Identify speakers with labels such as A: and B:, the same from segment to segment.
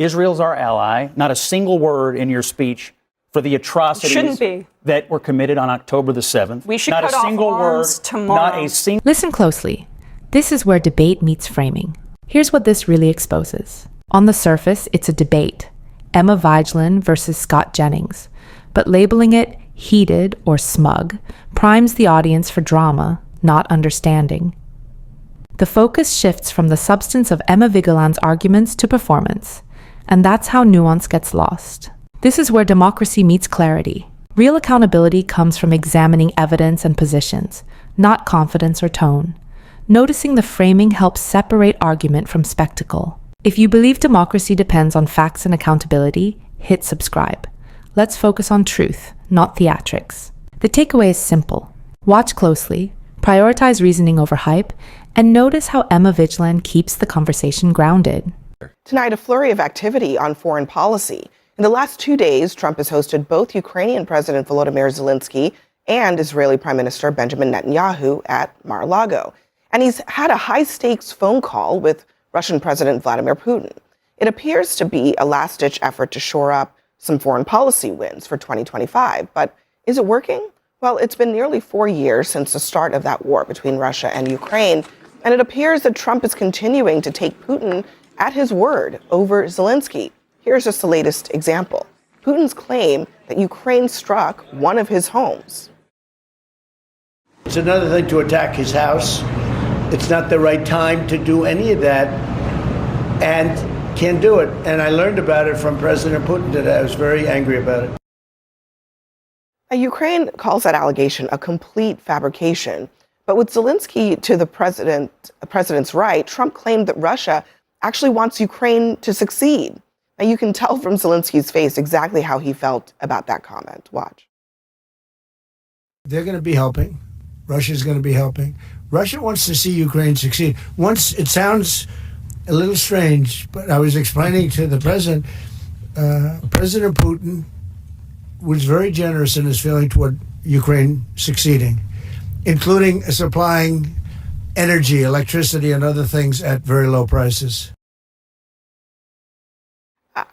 A: Israel's our ally. Not a single word in your speech for the atrocities that were committed on October the 7th.
B: We should
A: not
B: cut
A: a single
B: off arms
A: word,
B: tomorrow.
A: Not a single.
C: Listen closely. This is where debate meets framing. Here's what this really exposes. On the surface, it's a debate. Emma Vigeland versus Scott Jennings. But labeling it heated or smug primes the audience for drama, not understanding. The focus shifts from the substance of Emma Vigeland's arguments to performance, and that's how nuance gets lost. This is where democracy meets clarity. Real accountability comes from examining evidence and positions, not confidence or tone. Noticing the framing helps separate argument from spectacle. If you believe democracy depends on facts and accountability, hit subscribe. Let's focus on truth, not theatrics. The takeaway is simple. Watch closely, prioritize reasoning over hype, and notice how Emma Vigeland keeps the conversation grounded.
D: Tonight, a flurry of activity on foreign policy. In the last 2 days, Trump has hosted both Ukrainian President Volodymyr Zelensky and Israeli Prime Minister Benjamin Netanyahu at Mar-a-Lago. And he's had a high-stakes phone call with Russian President Vladimir Putin. It appears to be a last-ditch effort to shore up some foreign policy wins for 2025. But is it working? Well, it's been nearly 4 years since the start of that war between Russia and Ukraine, and it appears that Trump is continuing to take Putin at his word over Zelensky. Here's just the latest example. Putin's claim that Ukraine struck one of his homes.
E: It's another thing to attack his house. It's not the right time to do any of that, and can't do it. And I learned about it from President Putin today. I was very angry about it.
D: Ukraine calls that allegation a complete fabrication. But with Zelensky to the president's right, Trump claimed that Russia actually wants Ukraine to succeed. Now, you can tell from Zelensky's face exactly how he felt about that comment. Watch.
F: They're going to be helping. Russia's going to be helping. Russia wants to see Ukraine succeed. Once, it sounds a little strange, but I was explaining to the president, President Putin was very generous in his feeling toward Ukraine succeeding, including supplying energy, electricity, and other things at very low prices.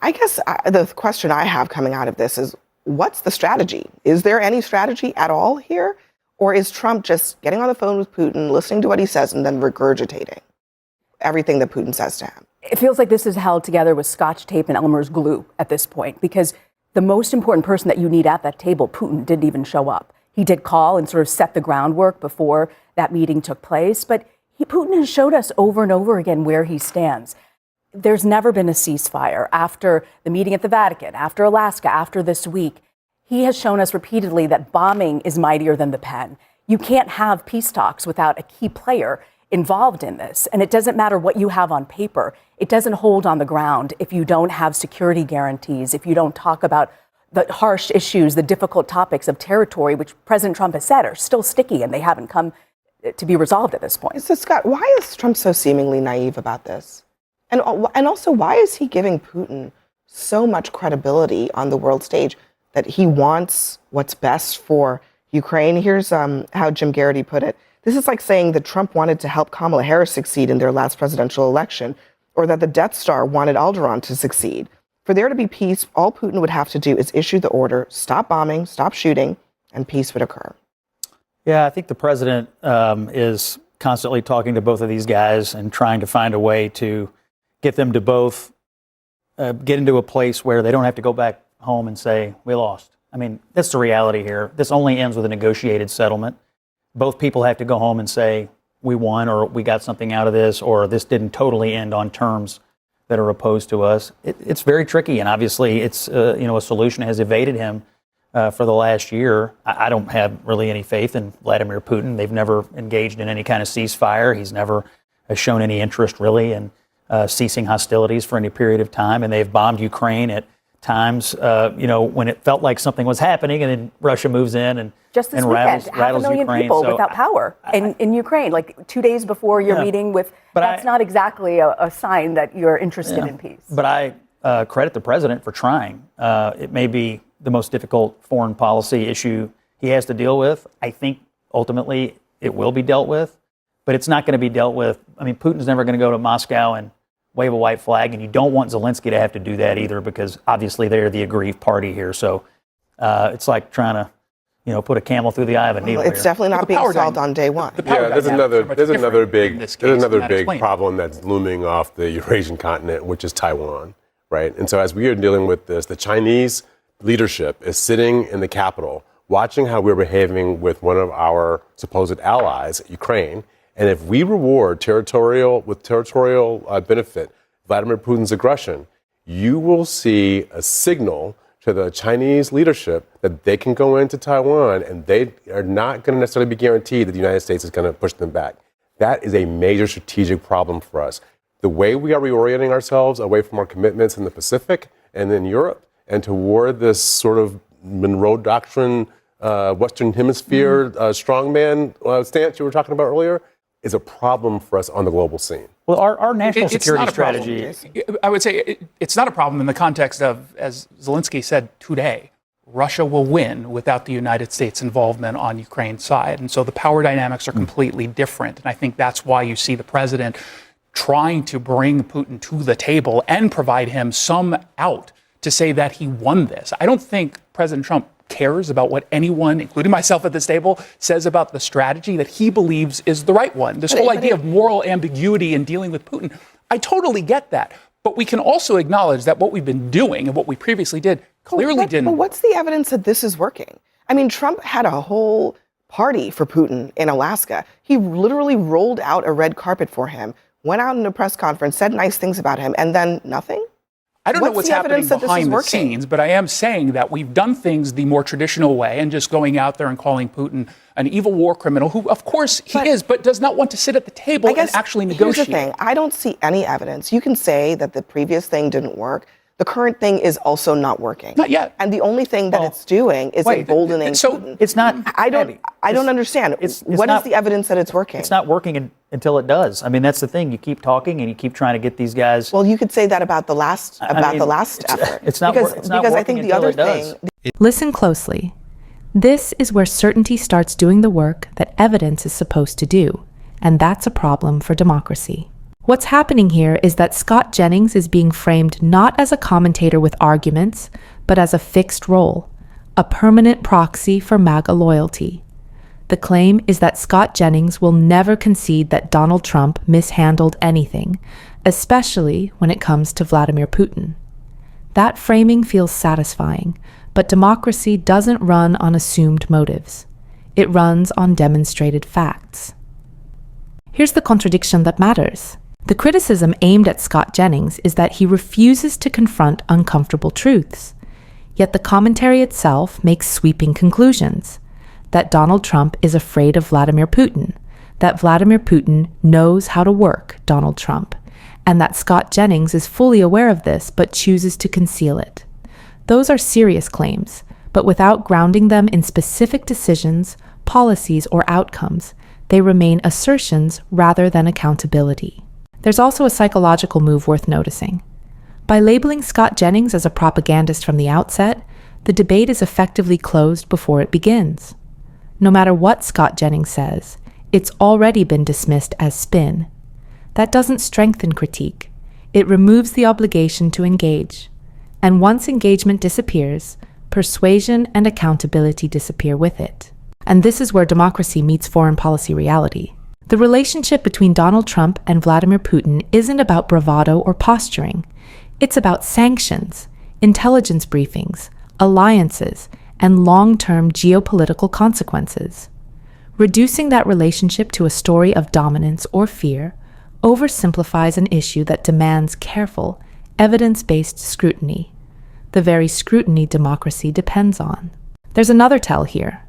D: I guess the question I have coming out of this is, what's the strategy? Is there any strategy at all here? Or is Trump just getting on the phone with Putin, listening to what he says, and then regurgitating everything that Putin says to him?
B: It feels like this is held together with Scotch tape and Elmer's glue at this point, because the most important person that you need at that table, Putin, didn't even show up. He did call and sort of set the groundwork before that meeting took place, but Putin has showed us over and over again where he stands. There's never been a ceasefire after the meeting at the Vatican, after Alaska, after this week. He has shown us repeatedly that bombing is mightier than the pen. You can't have peace talks without a key player involved in this. And it doesn't matter what you have on paper. It doesn't hold on the ground if you don't have security guarantees, if you don't talk about the harsh issues, the difficult topics of territory, which President Trump has said are still sticky and they haven't come to be resolved at this point.
D: So, Scott, why is Trump so seemingly naive about this? And also, why is he giving Putin so much credibility on the world stage that he wants what's best for Ukraine? Here's how Jim Garrity put it. This is like saying that Trump wanted to help Kamala Harris succeed in their last presidential election, or that the Death Star wanted Alderaan to succeed. For there to be peace, all Putin would have to do is issue the order, stop bombing, stop shooting, and peace would occur.
A: Yeah, I think the president is constantly talking to both of these guys and trying to find a way to get them to both get into a place where they don't have to go back home and say, we lost. I mean, that's the reality here. This only ends with a negotiated settlement. Both people have to go home and say, we won, or we got something out of this, or this didn't totally end on terms that are opposed to us. It's very tricky, and obviously it's, a solution has evaded him for the last year. I don't have really any faith in Vladimir Putin. They've never engaged in any kind of ceasefire. He's never shown any interest really in ceasing hostilities for any period of time, and they've bombed Ukraine at times, when it felt like something was happening, and then Russia moves in and
B: just this
A: rattles
B: weekend, 500,000
A: Ukraine.
B: people without power in Ukraine, like 2 days before your meeting with. But that's not exactly a sign that you're interested in peace.
A: But I credit the president for trying. It may be the most difficult foreign policy issue he has to deal with. I think ultimately it will be dealt with, but it's not going to be dealt with. I mean, Putin's never going to go to Moscow and wave a white flag, and you don't want Zelensky to have to do that either, because obviously they're the aggrieved party here. So it's like trying to, put a camel through the eye of a needle.
D: It's definitely not being solved on day one.
G: There's another big problem that's looming off the Eurasian continent, which is Taiwan, right? And so as we are dealing with this, the Chinese leadership is sitting in the capital, watching how we're behaving with one of our supposed allies, Ukraine. And if we reward territorial benefit Vladimir Putin's aggression, you will see a signal to the Chinese leadership that they can go into Taiwan, and they are not going to necessarily be guaranteed that the United States is going to push them back. That is a major strategic problem for us. The way we are reorienting ourselves away from our commitments in the Pacific and in Europe and toward this sort of Monroe Doctrine, Western Hemisphere strongman stance you were talking about earlier is a problem for us on the global scene.
A: Well, our national security strategy,
H: I would say it's not a problem in the context of, as Zelensky said today, Russia will win without the United States' involvement on Ukraine's side. And so the power dynamics are completely different. And I think that's why you see the president trying to bring Putin to the table and provide him some out to say that he won this. I don't think President Trump cares about what anyone, including myself at this table, says about the strategy that he believes is the right one. This whole idea of moral ambiguity in dealing with Putin, I totally get that. But we can also acknowledge that what we've been doing and what we previously did clearly didn't.
D: But what's the evidence that this is working? I mean, Trump had a whole party for Putin in Alaska. He literally rolled out a red carpet for him, went out in a press conference, said nice things about him, and then nothing?
H: I don't know what's happening behind the scenes, but I am saying that we've done things the more traditional way and just going out there and calling Putin an evil war criminal, who of course he is, but does not want to sit at the table and actually negotiate.
D: Here's the thing. I don't see any evidence. You can say that the previous thing didn't work. The current thing is also not working.
H: Not yet.
D: And the only thing that it's doing is emboldening Putin.
A: It's not.
D: I don't understand. What is the evidence that it's working?
A: It's not working until it does. I mean, that's the thing. You keep talking and you keep trying to get these guys.
D: Well, you could say that about the last effort.
A: It's not
D: because I think the other thing.
C: Listen closely. This is where certainty starts doing the work that evidence is supposed to do, and that's a problem for democracy. What's happening here is that Scott Jennings is being framed not as a commentator with arguments, but as a fixed role, a permanent proxy for MAGA loyalty. The claim is that Scott Jennings will never concede that Donald Trump mishandled anything, especially when it comes to Vladimir Putin. That framing feels satisfying, but democracy doesn't run on assumed motives. It runs on demonstrated facts. Here's the contradiction that matters. The criticism aimed at Scott Jennings is that he refuses to confront uncomfortable truths. Yet the commentary itself makes sweeping conclusions. That Donald Trump is afraid of Vladimir Putin, that Vladimir Putin knows how to work Donald Trump, and that Scott Jennings is fully aware of this but chooses to conceal it. Those are serious claims, but without grounding them in specific decisions, policies, or outcomes, they remain assertions rather than accountability. There's also a psychological move worth noticing. By labeling Scott Jennings as a propagandist from the outset, the debate is effectively closed before it begins. No matter what Scott Jennings says, it's already been dismissed as spin. That doesn't strengthen critique. It removes the obligation to engage. And once engagement disappears, persuasion and accountability disappear with it. And this is where democracy meets foreign policy reality. The relationship between Donald Trump and Vladimir Putin isn't about bravado or posturing. It's about sanctions, intelligence briefings, alliances, and long-term geopolitical consequences. Reducing that relationship to a story of dominance or fear oversimplifies an issue that demands careful, evidence-based scrutiny, the very scrutiny democracy depends on. There's another tell here.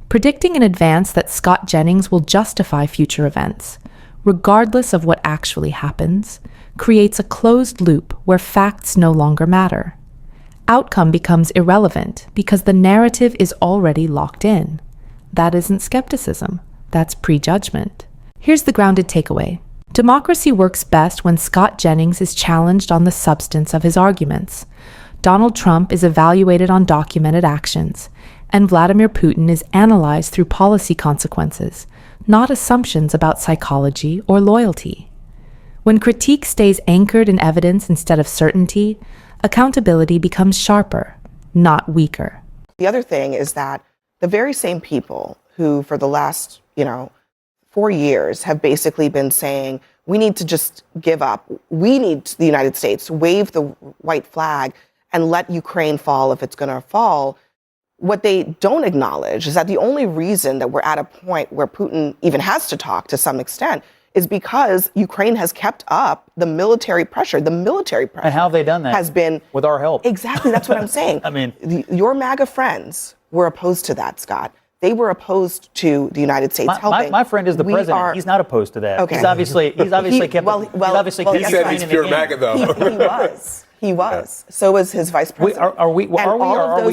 C: Predicting in advance that Scott Jennings will justify future events, regardless of what actually happens, creates a closed loop where facts no longer matter. Outcome becomes irrelevant because the narrative is already locked in. That isn't skepticism, that's prejudgment. Here's the grounded takeaway. Democracy works best when Scott Jennings is challenged on the substance of his arguments. Donald Trump is evaluated on documented actions, and Vladimir Putin is analyzed through policy consequences, not assumptions about psychology or loyalty. When critique stays anchored in evidence instead of certainty, accountability becomes sharper, not weaker.
D: The other thing is that the very same people who for the last, 4 years have basically been saying, we need to just give up. We need the United States to wave the white flag and let Ukraine fall if it's going to fall. What they don't acknowledge is that the only reason that we're at a point where Putin even has to talk to some extent is because Ukraine has kept up the military pressure. The military pressure.
A: And how have they done that?
D: Has been
A: with our help.
D: Exactly. That's what I'm saying.
A: I mean,
D: your MAGA friends were opposed to that, Scott. They were opposed to the United States helping.
A: My friend is the president. He's not opposed to that.
D: Okay.
A: He's obviously kept.
G: He said he's pure MAGA, though.
D: He was. So was his vice president.
A: Are we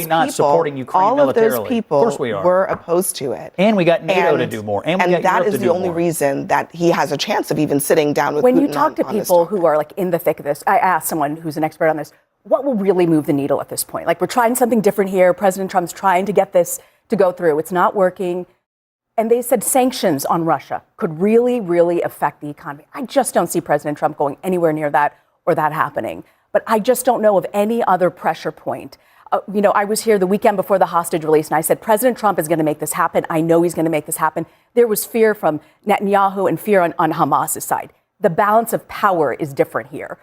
A: not supporting Ukraine militarily?
D: All of those people
A: of course we are.
D: Were opposed to it.
A: And we got NATO to do more. And
D: that is the only reason that he has a chance of even sitting down with Putin.
B: When you talk to people who are like in the thick of this, I asked someone who's an expert on this, what will really move the needle at this point? Like, we're trying something different here. President Trump's trying to get this to go through. It's not working. And they said sanctions on Russia could really, really affect the economy. I just don't see President Trump going anywhere near that or that happening. But I just don't know of any other pressure point. I was here the weekend before the hostage release, and I said, President Trump is going to make this happen. I know he's going to make this happen. There was fear from Netanyahu and fear on Hamas's side. The balance of power is different here.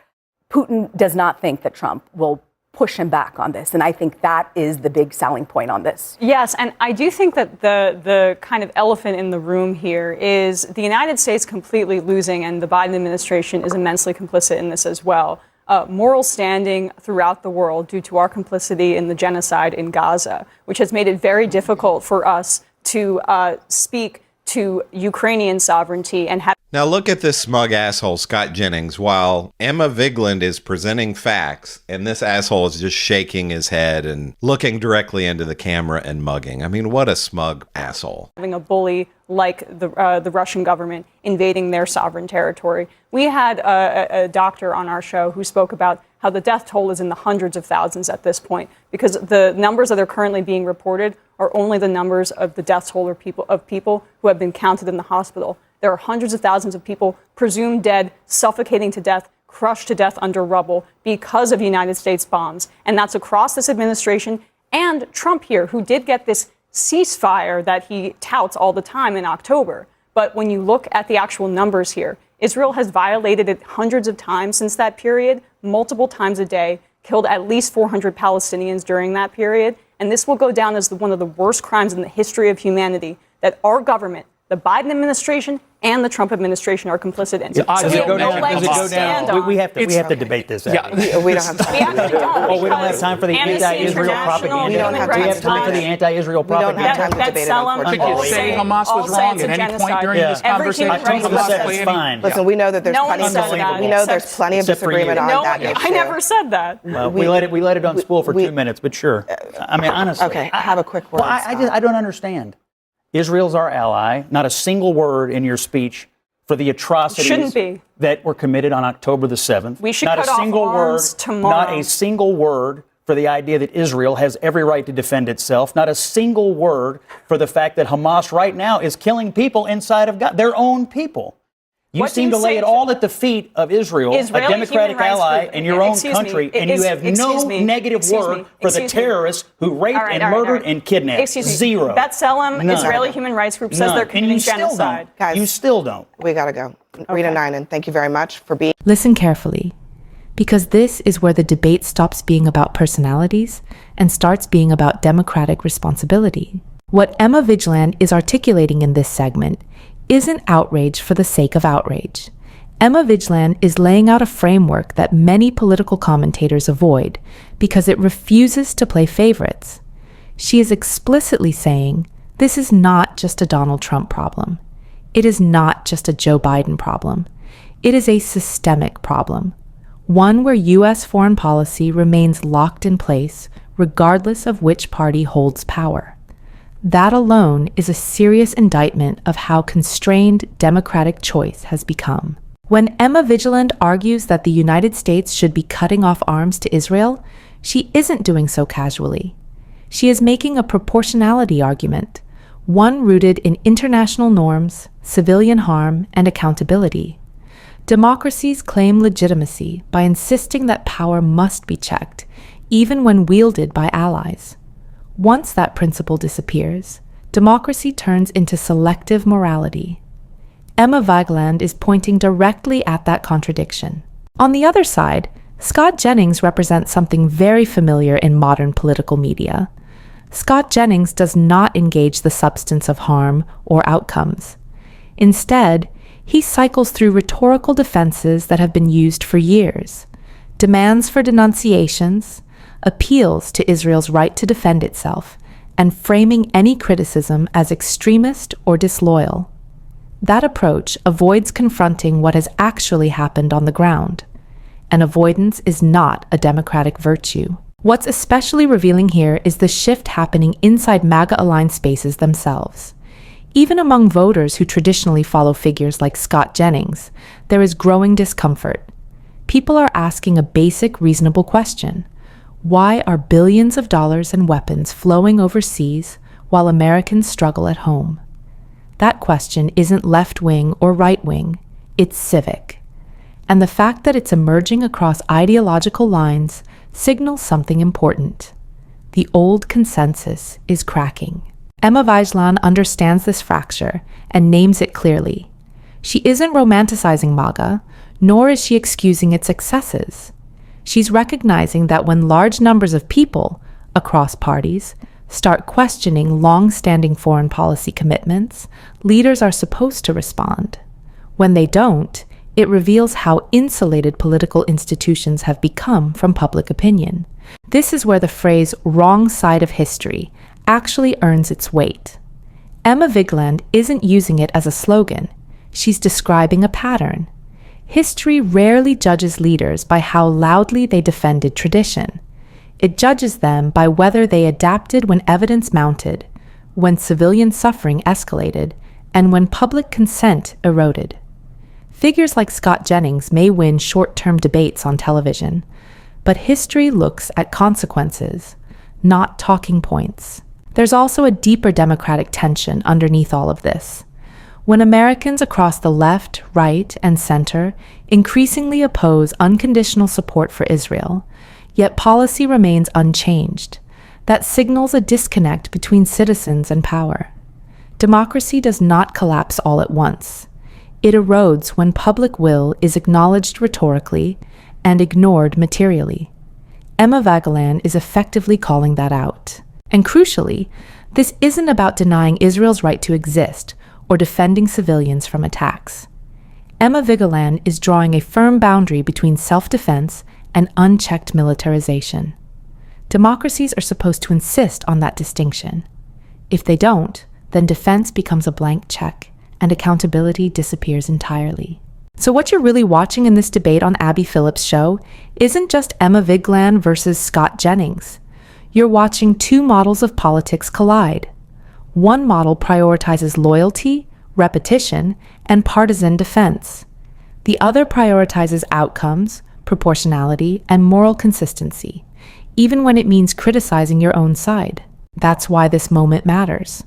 B: Putin does not think that Trump will push him back on this. And I think that is the big selling point on this.
I: Yes, and I do think that the kind of elephant in the room here is the United States completely losing, and the Biden administration is immensely complicit in this as well. Moral standing throughout the world due to our complicity in the genocide in Gaza, which has made it very difficult for us to speak to Ukrainian sovereignty and have.
J: Now look at this smug asshole, Scott Jennings, while Emma Vigeland is presenting facts, and this asshole is just shaking his head and looking directly into the camera and mugging. I mean, what a smug asshole.
I: Having a bully like the Russian government invading their sovereign territory. We had a doctor on our show who spoke about how the death toll is in the hundreds of thousands at this point, because the numbers that are currently being reported are only the numbers of the death toll of people who have been counted in the hospital. There are hundreds of thousands of people presumed dead, suffocating to death, crushed to death under rubble because of United States bombs. And that's across this administration and Trump here, who did get this ceasefire that he touts all the time in October. But when you look at the actual numbers here, Israel has violated it hundreds of times since that period, multiple times a day, killed at least 400 Palestinians during that period. And this will go down as one of the worst crimes in the history of humanity that our government, the Biden administration, and the Trump administration are complicit in.
A: Does it go down? We have to debate this.
D: We don't have time.
I: We actually don't.
A: Oh, we don't have time for the anti-Israel propaganda.
D: We don't have
A: We have time for the anti-Israel propaganda.
D: We don't have time to debate it, unfortunately.
H: Could you say Hamas was wrong at any point during this conversation?
A: October the 7th, fine.
D: Listen, we know that there's plenty of disagreement on that issue.
I: I never said that.
A: We let it on spool for 2 minutes, but sure. I mean, honestly.
D: Okay, I have a quick word.
A: I don't understand. Israel's our ally. Not a single word in your speech for the atrocities that were committed on October the 7th.
I: We should cut off arms tomorrow.
A: Not a single word for the idea that Israel has every right to defend itself. Not a single word for the fact that Hamas right now is killing people inside of Gaza, their own people. You seem to lay it all at the feet of Israel, a democratic ally in your own country, and you have no negative word for the terrorists who raped and murdered and kidnapped. Zero.
I: B'Tselem, Israeli human rights group, says they're committing genocide.
D: Guys,
A: you still don't.
D: We got to go. Rita Ninan, thank you very much for being.
C: Listen carefully, because this is where the debate stops being about personalities and starts being about democratic responsibility. What Emma Vigeland is articulating in this segment isn't outrage for the sake of outrage. Emma Vigeland is laying out a framework that many political commentators avoid because it refuses to play favorites. She is explicitly saying this is not just a Donald Trump problem. It is not just a Joe Biden problem. It is a systemic problem, one where U.S. foreign policy remains locked in place regardless of which party holds power. That alone is a serious indictment of how constrained democratic choice has become. When Emma Vigeland argues that the United States should be cutting off arms to Israel, she isn't doing so casually. She is making a proportionality argument, one rooted in international norms, civilian harm, and accountability. Democracies claim legitimacy by insisting that power must be checked, even when wielded by allies. Once that principle disappears, democracy turns into selective morality. Emma Vigeland is pointing directly at that contradiction. On the other side, Scott Jennings represents something very familiar in modern political media. Scott Jennings does not engage the substance of harm or outcomes. Instead, he cycles through rhetorical defenses that have been used for years, demands for denunciations, appeals to Israel's right to defend itself, and framing any criticism as extremist or disloyal. That approach avoids confronting what has actually happened on the ground, and avoidance is not a democratic virtue. What's especially revealing here is the shift happening inside MAGA-aligned spaces themselves. Even among voters who traditionally follow figures like Scott Jennings, there is growing discomfort. People are asking a basic, reasonable question. Why are billions of dollars in weapons flowing overseas while Americans struggle at home? That question isn't left-wing or right-wing, it's civic. And the fact that it's emerging across ideological lines signals something important. The old consensus is cracking. Emma Vigeland understands this fracture and names it clearly. She isn't romanticizing MAGA, nor is she excusing its excesses. She's recognizing that when large numbers of people, across parties, start questioning long-standing foreign policy commitments, leaders are supposed to respond. When they don't, it reveals how insulated political institutions have become from public opinion. This is where the phrase "wrong side of history" actually earns its weight. Emma Vigeland isn't using it as a slogan. She's describing a pattern. History rarely judges leaders by how loudly they defended tradition. It judges them by whether they adapted when evidence mounted, when civilian suffering escalated, and when public consent eroded. Figures like Scott Jennings may win short-term debates on television, but history looks at consequences, not talking points. There's also a deeper democratic tension underneath all of this. When Americans across the left, right, and center increasingly oppose unconditional support for Israel, yet policy remains unchanged, that signals a disconnect between citizens and power. Democracy does not collapse all at once. It erodes when public will is acknowledged rhetorically and ignored materially. Emma Vigeland is effectively calling that out. And crucially, this isn't about denying Israel's right to exist or defending civilians from attacks. Emma Vigeland is drawing a firm boundary between self-defense and unchecked militarization. Democracies are supposed to insist on that distinction. If they don't, then defense becomes a blank check, and accountability disappears entirely. So what you're really watching in this debate on Abby Phillip's show isn't just Emma Vigeland versus Scott Jennings. You're watching two models of politics collide. One model prioritizes loyalty, repetition, and partisan defense. The other prioritizes outcomes, proportionality, and moral consistency, even when it means criticizing your own side. That's why this moment matters.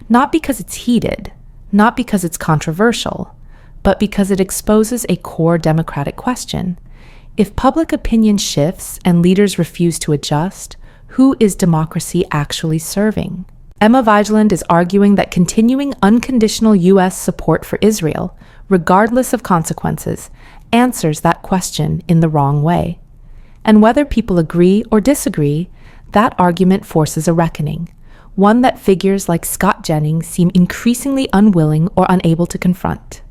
C: Not because it's heated, not because it's controversial, but because it exposes a core democratic question. If public opinion shifts and leaders refuse to adjust, who is democracy actually serving? Emma Vigeland is arguing that continuing unconditional U.S. support for Israel, regardless of consequences, answers that question in the wrong way. And whether people agree or disagree, that argument forces a reckoning, one that figures like Scott Jennings seem increasingly unwilling or unable to confront.